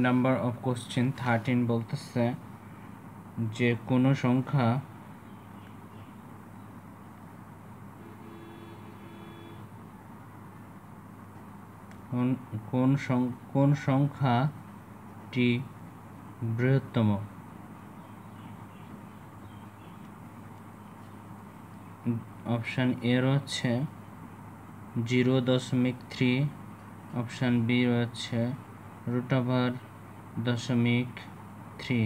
Number of question 13 বলতেছে যে কোনো সংখ্যা কোন সংখ্যাটি বৃহত্তম। অপশান এ রয়েছে 0.3, অপশান বি রয়েছে √0.3।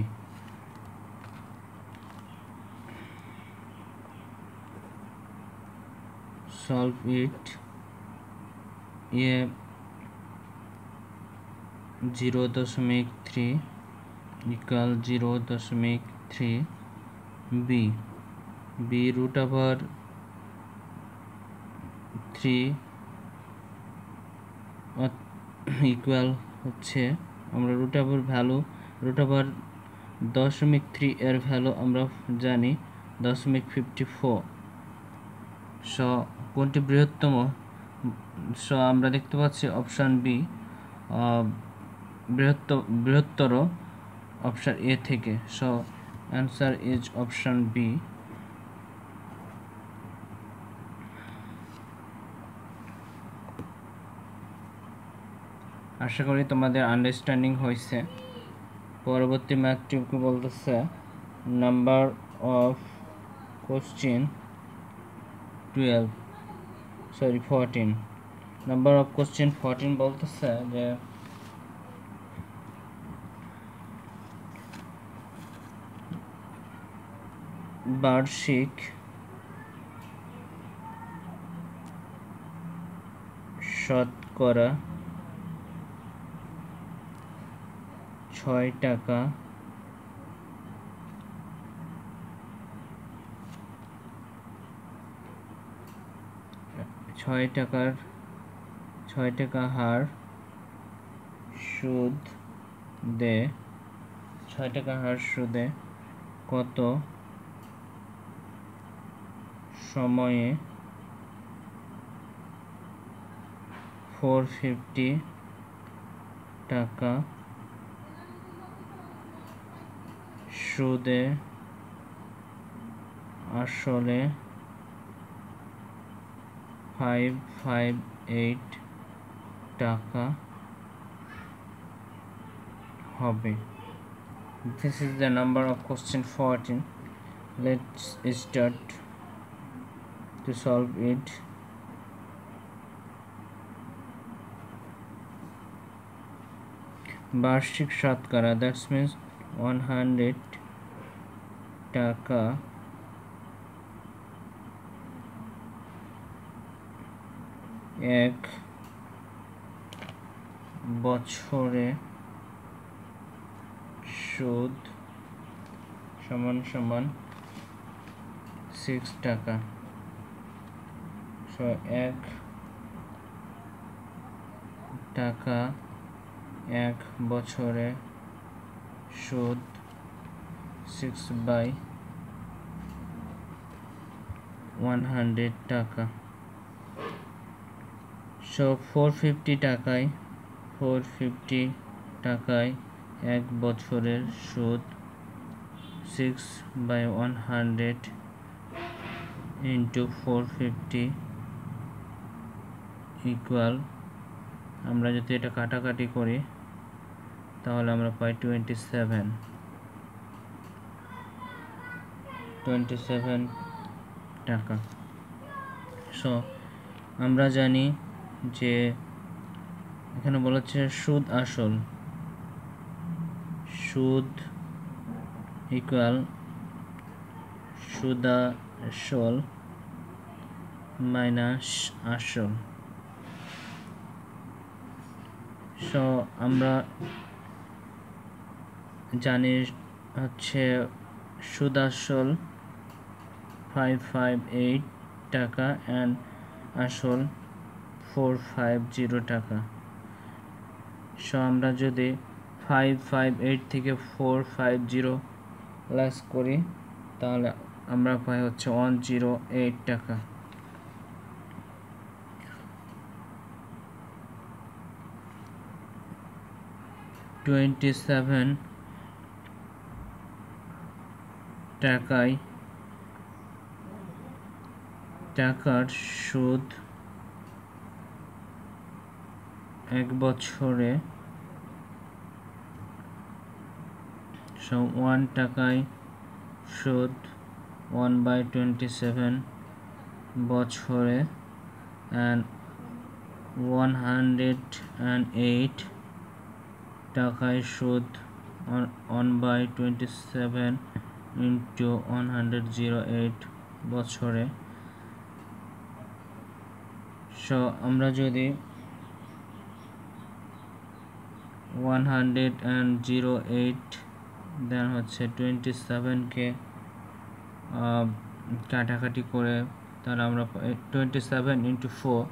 solve it. A 0.3 equal 0.3, b √3 equal হচ্ছে আমরা √0.3 এর ভ্যালু আমরা জানি 0.54। সো কোনটি বৃহত্তম? সো আমরা দেখতে পাচ্ছি অপশান বি বৃহত্তর অপশান এ থেকে। So answer is option B. আশা করি তোমাদের আন্ডারস্ট্যান্ডিং হয়েছে। পরবর্তী ম্যাথটিকে বলতেছে number of question 14। Number of question 14 বলতেছে যে বার্ষিক শতকরা 6 টাকা হার সুদে কত সময়ে 450 টাকা সুদে আসলে 558 টাকা হবে। This is the number of question 14. Let's start to solve it. বার্ষিক শতকরা, that means 100 টাকা এক বছরে সুদ সমান 6 টাকা। সো 1 টাকা এক বছরে সুদ 6/100 টাকা। সো 450 টাকায় এক বছরের সুদ 6/100 ইন্টু 450 ইকুয়াল, আমরা যদি এটা কাটাকাটি করি তাহলে আমরা পাই 27 টাকা। সো আমরা জানি যে এখানে বলা হচ্ছে সুদ আসল ইকুয়াল সুদাসল মাইনাস আসল। সো আমরা জানি হচ্ছে সুদাসল 558 টাকা অ্যান্ড আসল 450 টাকা। সো আমরা যদি 558 থেকে 450 লেস করি তাহলে আমরা পাই হচ্ছে 108 টাকা। 27 টাকার সুদ 1 বছরে, so 1 টাকায় সুদ 1/27 বছরে, and 108 টাকায় সুদ 1/27 into 108 বছরে। সো আমরা যদি 108 দেন হচ্ছে 27কে কাটাকাটি করে, তাহলে আমরা 27 into 4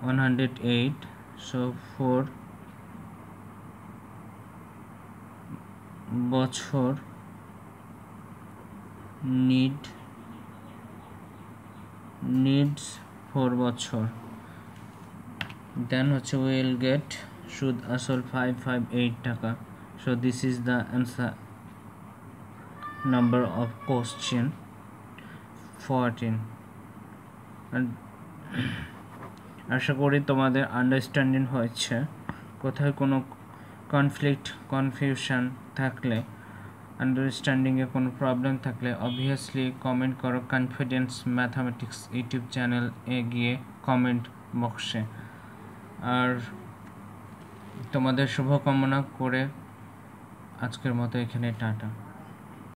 108, so 4 বছর needs 4 বছর, then হচ্ছে we will get সুদ আসল 558 টাকা। so this is the answer number of question 14. and আশা করি তোমাদের আন্ডারস্ট্যান্ডিং হয়েছে। কোথায় কোনো কনফিউশন থাকলে, আন্ডারস্ট্যান্ডিংয়ে কোনো প্রবলেম থাকলে অবভিয়াসলি কমেন্ট করো কনফিডেন্স ম্যাথামেটিক্স ইউটিউব চ্যানেল এ গিয়ে কমেন্ট বক্সে। আর তোমাদের শুভকামনা করে আজকের মতো এখানে টাটা।